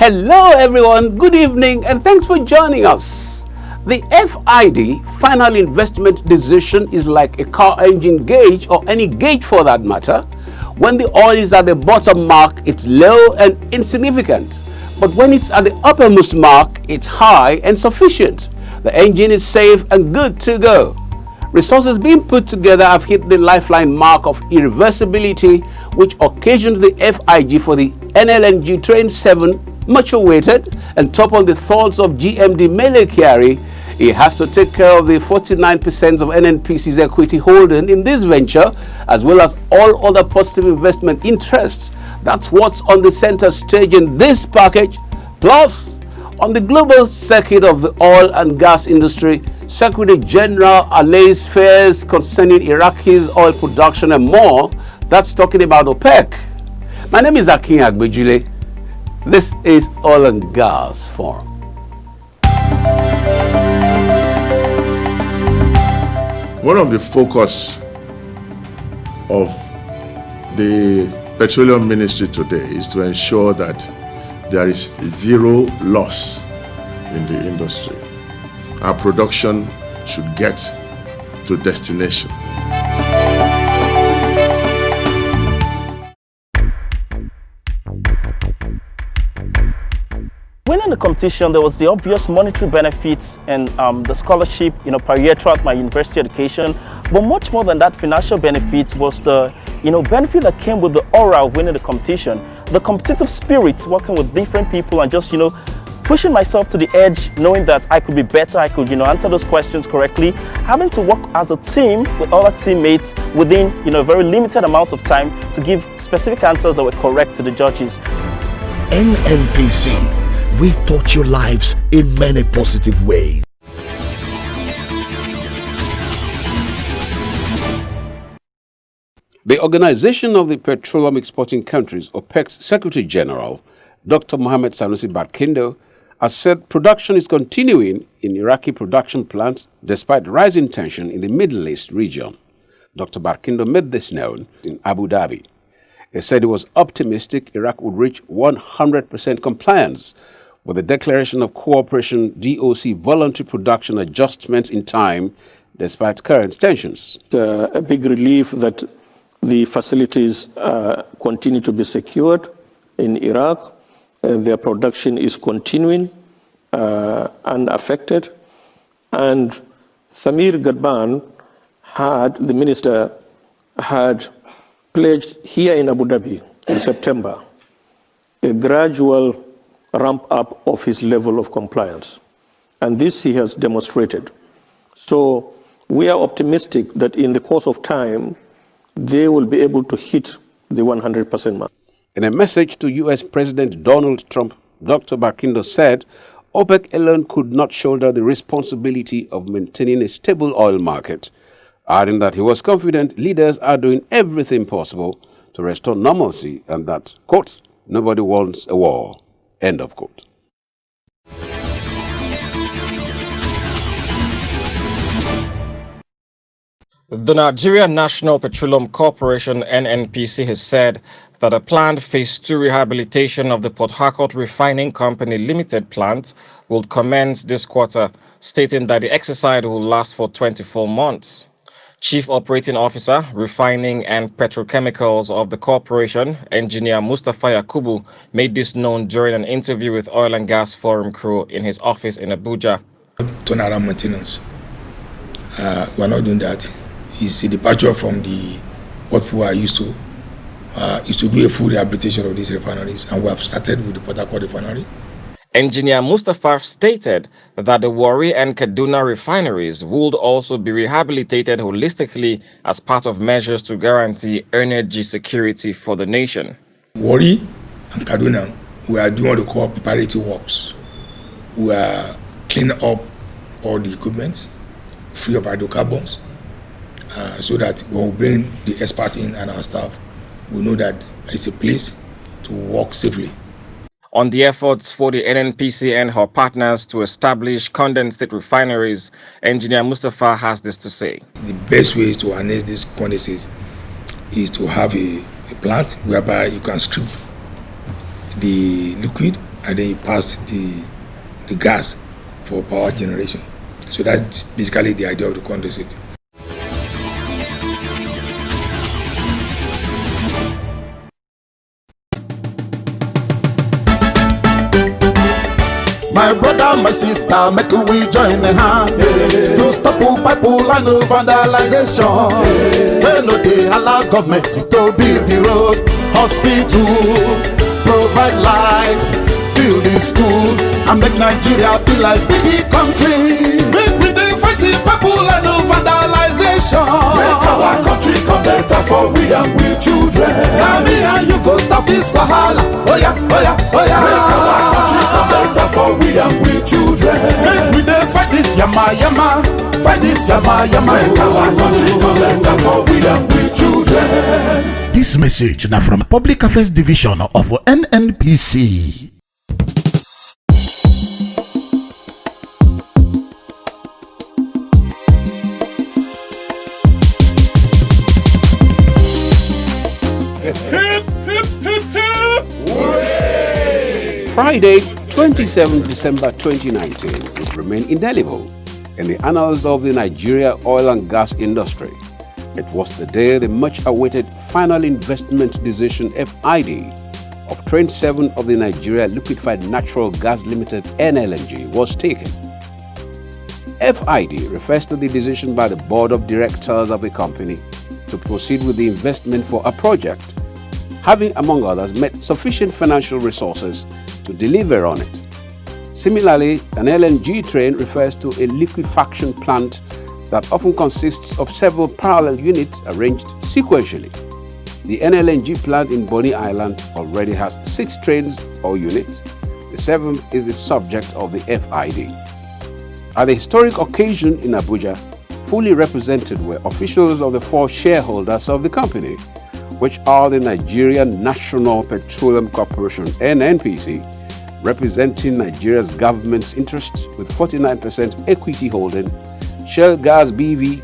Hello everyone, good evening and thanks for joining us. The FID, Final Investment Decision, is like a car engine gauge or any gauge for that matter. When the oil is at the bottom mark, it's low and insignificant. But when it's at the uppermost mark, it's high and sufficient. The engine is safe and good to go. Resources being put together have hit the lifeline mark of irreversibility, which occasions the FIG for the NLNG Train 7 much awaited, and topple the thoughts of GMD Mele Kyari. He has to take care of the 49% of NNPC's equity holding in this venture, as well as all other positive investment interests. That's what's on the center stage in this package. Plus, on the global circuit of the oil and gas industry, Secretary General allays fears concerning Iraqi's oil production and more. That's talking about OPEC. My name is Akin Agbejile. This is Oil and Gas Forum. One of the focus of the Petroleum Ministry today is to ensure that there is zero loss in the industry. Our production should get to destination. Winning the competition, there was the obvious monetary benefits and the scholarship, per year throughout my university education. But much more than that financial benefits was the, benefit that came with the aura of winning the competition, the competitive spirit, working with different people and just, pushing myself to the edge, knowing that I could be better, I could, answer those questions correctly, having to work as a team with other teammates within, a very limited amount of time to give specific answers that were correct to the judges. NNPC. We touch your lives in many positive ways. The Organization of the Petroleum Exporting Countries, OPEC's Secretary General, Dr. Mohammed Sanusi Barkindo, has said production is continuing in Iraqi production plants despite rising tension in the Middle East region. Dr. Barkindo made this known in Abu Dhabi. He said he was optimistic Iraq would reach 100% compliance with the Declaration of Cooperation DOC voluntary production adjustments in time despite current tensions. A big relief that the facilities continue to be secured in Iraq. Their production is continuing unaffected. And Samir Gadban the minister had pledged here in Abu Dhabi in September a gradual ramp up of his level of compliance. And this he has demonstrated. So we are optimistic that in the course of time, they will be able to hit the 100% mark. In a message to U.S. President Donald Trump, Dr. Barkindo said OPEC alone could not shoulder the responsibility of maintaining a stable oil market, adding that he was confident leaders are doing everything possible to restore normalcy and that, quote, nobody wants a war, end of quote. The Nigeria National Petroleum Corporation, NNPC, has said that a planned Phase 2 rehabilitation of the Port Harcourt Refining Company Limited plant will commence this quarter, stating that the exercise will last for 24 months. Chief Operating Officer, Refining and Petrochemicals of the corporation, Engineer Mustafa Yakubu, made this known during an interview with Oil and Gas Forum crew in his office in Abuja. Turnaround maintenance. We're not doing that. It's a departure from what people are used to. Is to do a full rehabilitation of these refineries, and we have started with the Port Harcourt refinery. Engineer Mustafa stated that the Warri and Kaduna refineries would also be rehabilitated holistically as part of measures to guarantee energy security for the nation. Warri and Kaduna, we are doing what we call preparatory works. We are cleaning up all the equipment, free of hydrocarbons, so that when we bring the experts in and our staff, we know that it's a place to work safely. On the efforts for the NNPC and her partners to establish condensate refineries, Engineer Mustafa has this to say. The best way to harness this condensate is to have a plant whereby you can strip the liquid and then you pass the gas for power generation. So that's basically the idea of the condensate. My brother, my sister, make we join the hand to stop pipeline of vandalization. When no they allow government to build the road, hospital, provide light, build the school, and make Nigeria be like big country. Make we dey fight the pipeline of vandalization. Make our country come better for we and we children. Now me and you go stop this wahala. Oh yeah, oh yeah, oh yeah. Make our country come better for we and we children. Make we dey fight this yama yama, fight this yama yama. Make our country come better for we and we children. This message now from Public Affairs Division of NNPC. Friday, 27 December 2019 will remain indelible in the annals of the Nigeria oil and gas industry. It was the day the much-awaited final investment decision FID of Train 7 of the Nigeria Liquefied Natural Gas Limited NLNG was taken. FID refers to the decision by the board of directors of the company to proceed with the investment for a project, having among others met sufficient financial resources to deliver on it. Similarly, an LNG train refers to a liquefaction plant that often consists of several parallel units arranged sequentially. The NLNG plant in Bonny Island already has 6 trains or units. The 7th is the subject of the FID. At the historic occasion in Abuja, fully represented were officials of the 4 shareholders of the company, which are the Nigerian National Petroleum Corporation (NNPC), representing Nigeria's government's interests with 49% equity holding, Shell Gas BV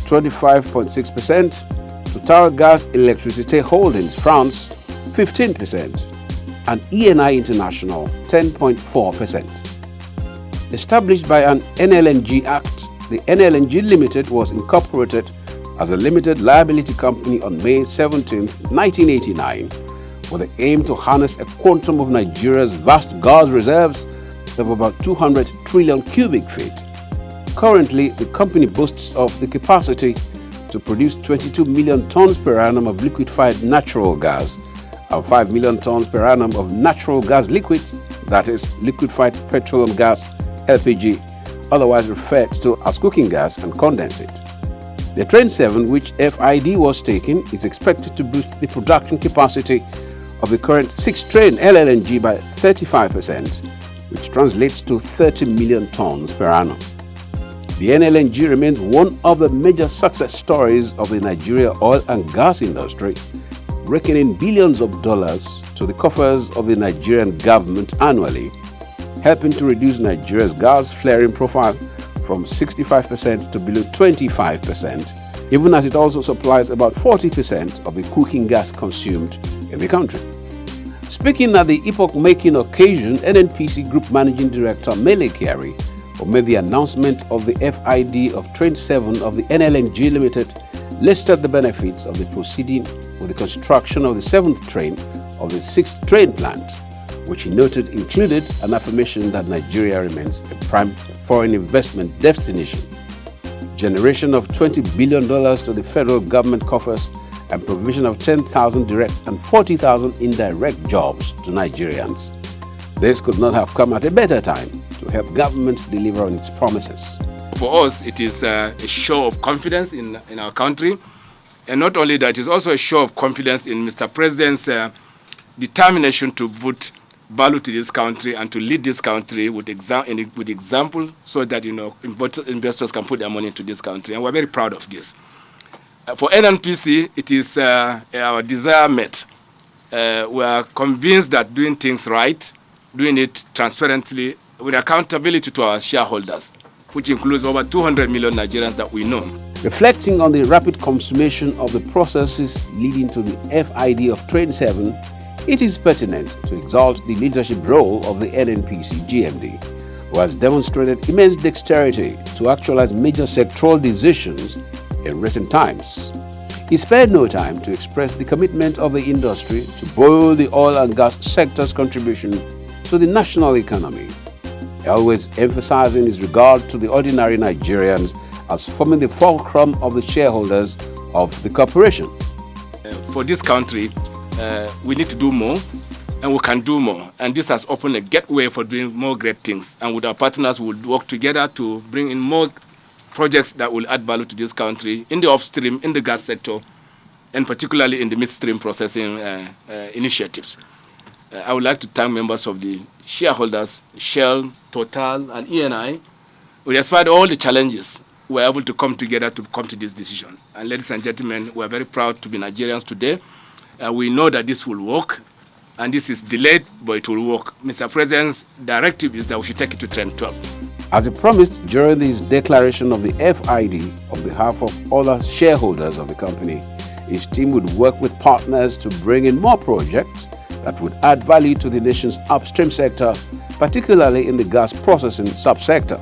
25.6%, Total Gas Electricité Holdings France 15%, and ENI International 10.4%. Established by an NLNG Act, the NLNG Limited was incorporated as a limited liability company on May 17, 1989, with the aim to harness a quantum of Nigeria's vast gas reserves of about 200 trillion cubic feet. Currently, the company boasts of the capacity to produce 22 million tons per annum of liquefied natural gas and 5 million tons per annum of natural gas liquids, that is, liquefied petroleum gas, LPG, otherwise referred to as cooking gas and condensate. The Train 7, which FID was taken, is expected to boost the production capacity of the current 6-train LNG by 35%, which translates to 30 million tons per annum. The NLNG remains one of the major success stories of the Nigeria oil and gas industry, raking in billions of dollars to the coffers of the Nigerian government annually, helping to reduce Nigeria's gas flaring profile from 65% to below 25%, even as it also supplies about 40% of the cooking gas consumed in the country. Speaking at the epoch-making occasion, NNPC Group Managing Director Mele Kyari made the announcement of the FID of Train 7 of the NLNG Limited, listed the benefits of the proceeding with the construction of the 7th train of the 6th train plant, which he noted included an affirmation that Nigeria remains a prime foreign investment destination, generation of $20 billion to the federal government coffers, and provision of 10,000 direct and 40,000 indirect jobs to Nigerians. This could not have come at a better time to help government deliver on its promises. For us, it is a show of confidence in our country. And not only that, it's also a show of confidence in Mr. President's determination to put value to this country and to lead this country with example, so that investors can put their money into this country. And we're very proud of this. For NNPC, it is our desire met. We are convinced that doing things right, doing it transparently, with accountability to our shareholders, which includes over 200 million Nigerians that we know. Reflecting on the rapid consummation of the processes leading to the FID of Train 7, it is pertinent to exalt the leadership role of the NNPC GMD, who has demonstrated immense dexterity to actualize major sectoral decisions in recent times. He spared no time to express the commitment of the industry to boil the oil and gas sector's contribution to the national economy, always emphasizing his regard to the ordinary Nigerians as forming the fulcrum of the shareholders of the corporation. For this country, we need to do more, and we can do more. And this has opened a gateway for doing more great things. And with our partners, we will work together to bring in more projects that will add value to this country in the upstream, in the gas sector, and particularly in the midstream processing initiatives. I would like to thank members of the shareholders, Shell, Total, and ENI. Despite all the challenges, we were able to come together to come to this decision. And ladies and gentlemen, we are very proud to be Nigerians today. We know that this will work, and this is delayed, but it will work. Mr. President's directive is that we should take it to Trend 12. As he promised during his declaration of the FID on behalf of other shareholders of the company, his team would work with partners to bring in more projects that would add value to the nation's upstream sector, particularly in the gas processing subsector.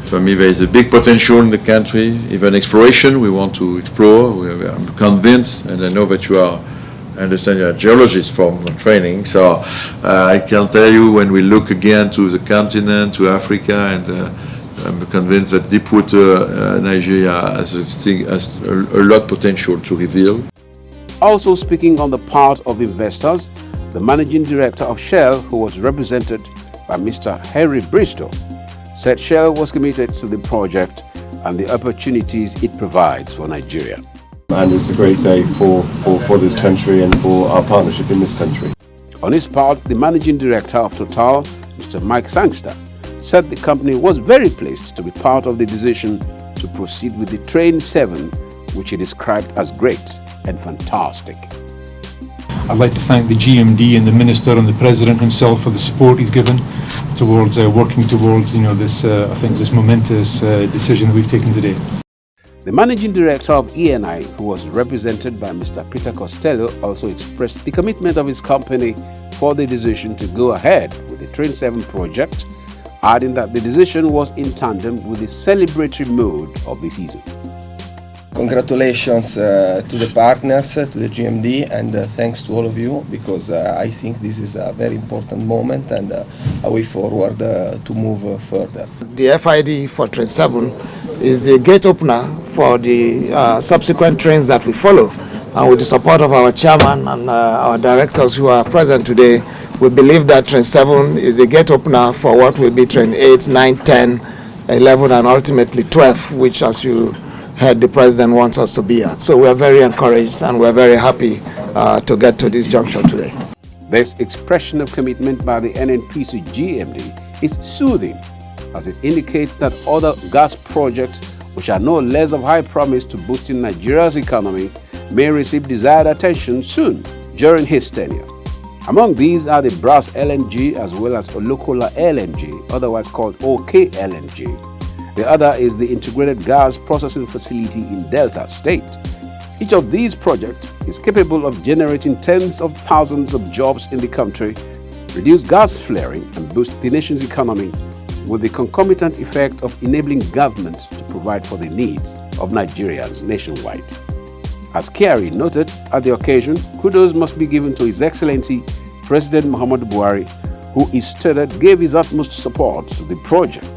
For me, there is a big potential in the country, even exploration. We want to explore. I'm convinced, and I know that I understand you're a geologist from training, so I can tell you when we look again to the continent, to Africa, and I'm convinced that deepwater Nigeria has a lot of potential to reveal. Also speaking on the part of investors, the managing director of Shell, who was represented by Mr. Henry Bristow, said Shell was committed to the project and the opportunities it provides for Nigeria. And it's a great day for this country and for our partnership in this country. On his part, the managing director of Total, Mr. Mike Sangster, said the company was very pleased to be part of the decision to proceed with the Train 7, which he described as great and fantastic. I'd like to thank the GMD and the Minister and the President himself for the support he's given towards working towards this I think this momentous decision that we've taken today. The Managing Director of ENI, who was represented by Mr. Peter Costello, also expressed the commitment of his company for the decision to go ahead with the Train 7 project, adding that the decision was in tandem with the celebratory mood of the season. Congratulations to the partners, to the GMD, and thanks to all of you, because I think this is a very important moment and a way forward to move further. The FID for Train 7 is the gate opener for the subsequent trains that we follow. And with the support of our chairman and our directors who are present today, we believe that Train 7 is a gate opener for what will be Train 8, 9, 10, 11, and ultimately 12, which, as you heard, the President wants us to be at. So we are very encouraged and we are very happy to get to this juncture today. This expression of commitment by the NNPC GMD is soothing, as it indicates that other gas projects, which are no less of high promise to boosting Nigeria's economy, may receive desired attention soon during his tenure. Among these are the Brass LNG as well as Olokola LNG, otherwise called OK LNG. The other is the Integrated Gas Processing Facility in Delta State. Each of these projects is capable of generating tens of thousands of jobs in the country, reduce gas flaring, and boost the nation's economy, with the concomitant effect of enabling government to provide for the needs of Nigerians nationwide. As Kyari noted at the occasion, kudos must be given to His Excellency President Muhammadu Buhari, who instead gave his utmost support to the project.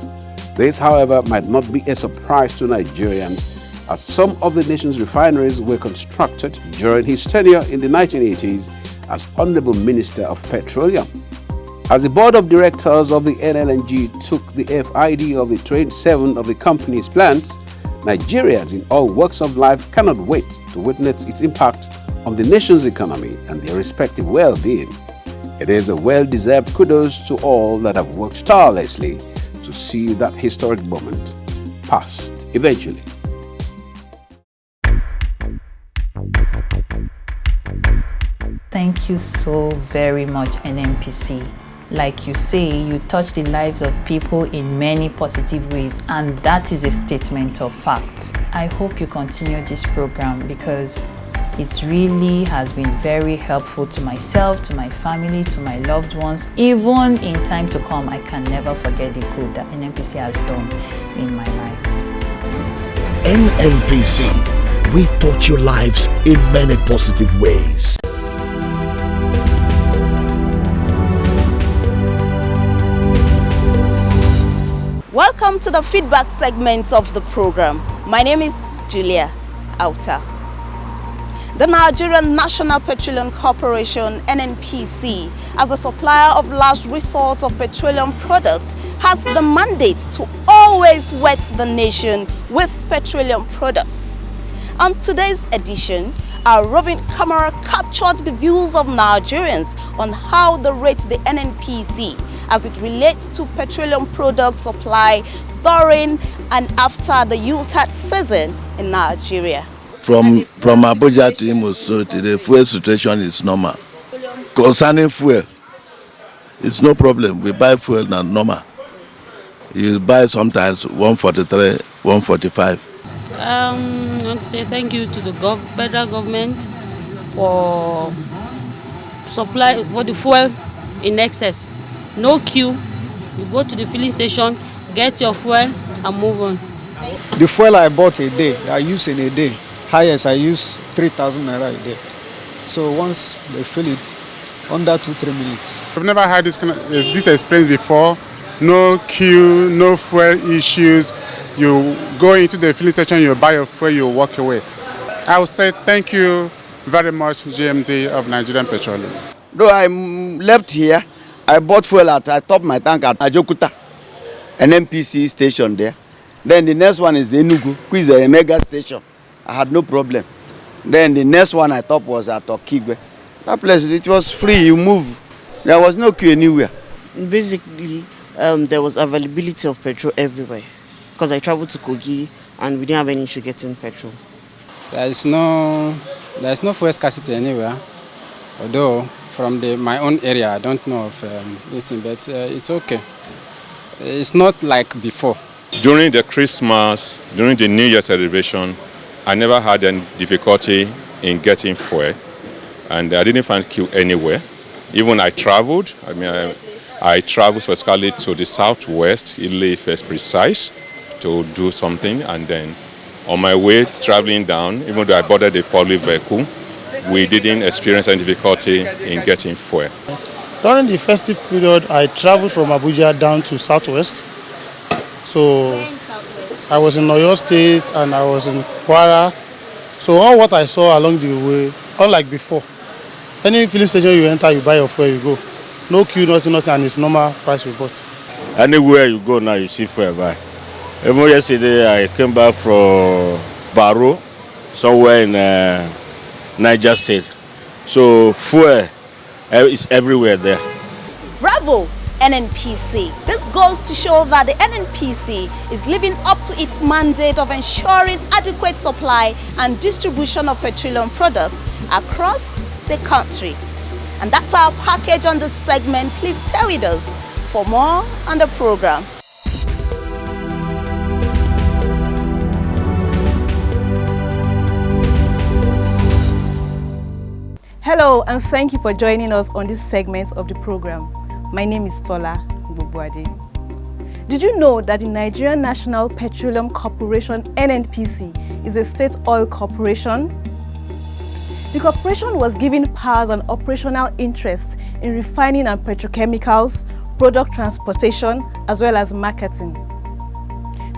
This, however, might not be a surprise to Nigerians, as some of the nation's refineries were constructed during his tenure in the 1980s as Honorable Minister of Petroleum. As the board of directors of the NLNG took the FID of the Train 7 of the company's plants, Nigerians in all walks of life cannot wait to witness its impact on the nation's economy and their respective well-being. It is a well-deserved kudos to all that have worked tirelessly to see that historic moment passed eventually. Thank you so very much, NNPC. Like you say, you touch the lives of people in many positive ways, and that is a statement of fact. I hope you continue this program because It really has been very helpful to myself, to my family, to my loved ones. Even in time to come, I can never forget the good that NNPC has done in my life. NNPC, we touch your lives in many positive ways. Welcome to the feedback segment of the program. My name is Julia Auta. The Nigerian National Petroleum Corporation, NNPC, as a supplier of last resort of petroleum products, has the mandate to always wet the nation with petroleum products. On today's edition, our roving camera captured the views of Nigerians on how they rate the NNPC as it relates to petroleum product supply during and after the Yuletide season in Nigeria. From Abuja to Imo State, the fuel situation is normal. Concerning fuel, it's no problem. We buy fuel now normal. You buy sometimes 143, 145. I want to say thank you to the federal government for supply for the fuel in excess. No queue. You go to the filling station, get your fuel, and move on. The fuel I bought a day, I use in a day. Highest I use 3,000 naira a day. So once they fill it, under 2-3 minutes. I've never had this experience before. No queue, no fuel issues. You go into the filling station, you buy your fuel, you walk away. I would say thank you very much, GMD of Nigerian Petroleum. Though I left here, I bought fuel I topped my tank at Ajokuta, an NNPC station there. Then the next one is Enugu, which is a mega station. I had no problem. Then the next one I thought was at Okigwe. That place, it was free, you move. There was no queue anywhere. Basically, there was availability of petrol everywhere. Because I traveled to Kogi and we didn't have any issue getting petrol. There's no fuel scarcity anywhere. Although from my own area, I don't know of this thing, but it's okay. It's not like before. During the Christmas, during the New Year celebration, I never had any difficulty in getting fuel, and I didn't find queue anywhere. Even I traveled. I traveled specifically to the southwest, Ile-Ife precise, to do something, and then on my way traveling down, even though I boarded a public vehicle, we didn't experience any difficulty in getting fuel. During the festive period, I traveled from Abuja down to southwest. So I was in Oyo State and I was in Kwara. So all what I saw along the way, unlike before, any filling station you enter, you buy your fuel, you go. No queue, nothing, and it's normal price we bought. Anywhere you go now, you see fuel buy. Even yesterday, I came back from Baro, somewhere in Niger State. So fuel is everywhere there. Bravo, NNPC. This goes to show that the NNPC is living up to its mandate of ensuring adequate supply and distribution of petroleum products across the country. And that's our package on this segment. Please stay with us for more on the program. Hello, and thank you for joining us on this segment of the program. My name is Tola Gbobuade. Did you know that the Nigerian National Petroleum Corporation, NNPC, is a state oil corporation? The corporation was given powers and operational interest in refining and petrochemicals, product transportation, as well as marketing.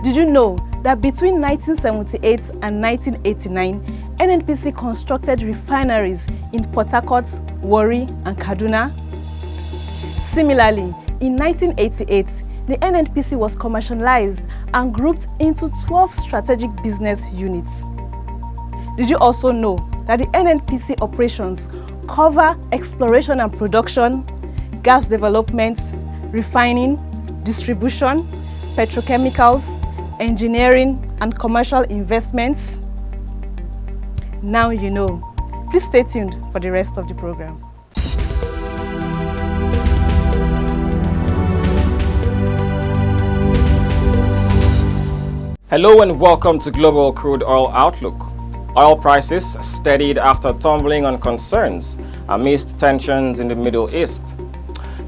Did you know that between 1978 and 1989, NNPC constructed refineries in Port Harcourt, Warri, and Kaduna? Similarly, in 1988, the NNPC was commercialized and grouped into 12 strategic business units. Did you also know that the NNPC operations cover exploration and production, gas development, refining, distribution, petrochemicals, engineering, and commercial investments? Now you know. Please stay tuned for the rest of the program. Hello and welcome to Global Crude Oil Outlook. Oil prices steadied after tumbling on concerns amidst tensions in the Middle East.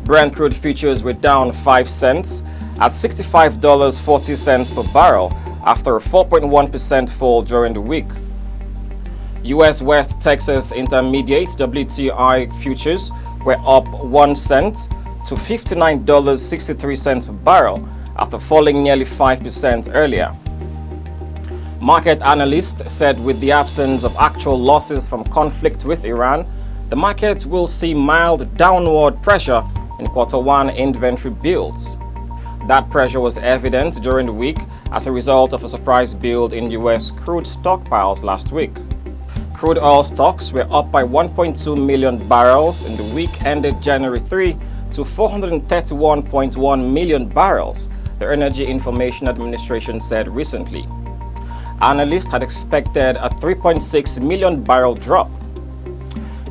Brent crude futures were down 5 cents at $65.40 per barrel after a 4.1% fall during the week. U.S. West Texas Intermediate WTI futures were up 1 cent to $59.63 per barrel after falling nearly 5% earlier. Market analysts said with the absence of actual losses from conflict with Iran, the market will see mild downward pressure in Q1 inventory builds. That pressure was evident during the week as a result of a surprise build in U.S. crude stockpiles last week. Crude oil stocks were up by 1.2 million barrels in the week ended January 3 to 431.1 million barrels, the Energy Information Administration said recently. Analysts had expected a 3.6 million barrel drop.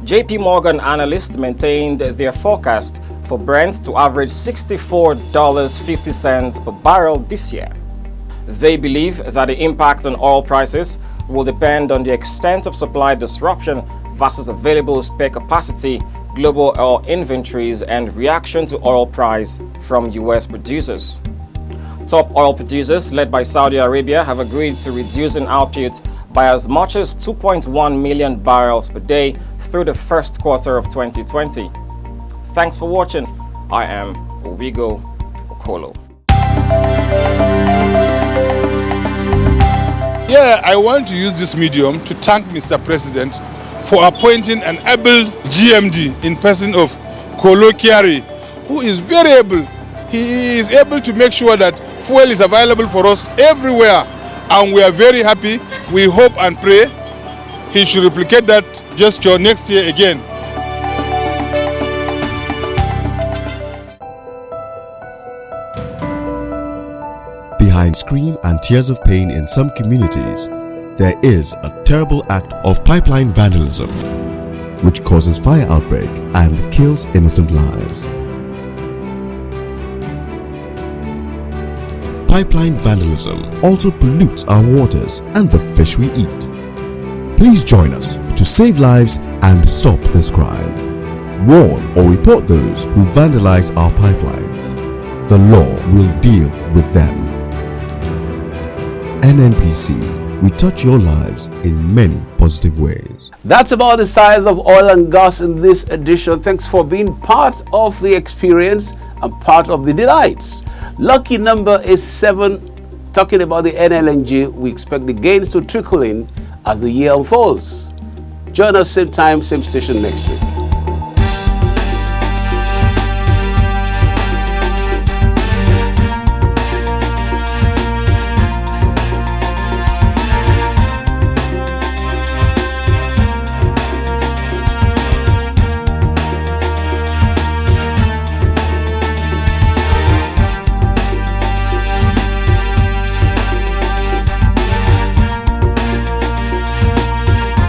JP Morgan analysts maintained their forecast for Brent to average $64.50 per barrel this year. They believe that the impact on oil prices will depend on the extent of supply disruption versus available spare capacity, global oil inventories, and reaction to oil price from U.S. producers. Top oil producers, led by Saudi Arabia, have agreed to reducing output by as much as 2.1 million barrels per day through the first quarter of 2020. Thanks for watching. I am Obigo Okolo. Yeah, I want to use this medium to thank Mr. President for appointing an able GMD in person of Kolo Kyari, who is very able. He is able to make sure that fuel is available for us everywhere, and we are very happy. We hope and pray he should replicate that gesture next year again. Behind scream and tears of pain in some communities, there is a terrible act of pipeline vandalism, which causes fire outbreak and kills innocent lives. Pipeline vandalism also pollutes our waters and the fish we eat. Please join us to save lives and stop this crime. Warn or report those who vandalize our pipelines. The law will deal with them. NNPC, we touch your lives in many positive ways. That's about the size of oil and gas in this edition. Thanks for being part of the experience and part of the delights. Lucky number is 7. Talking about the NLNG, we expect the gains to trickle in as the year unfolds. Join us same time, same station next week.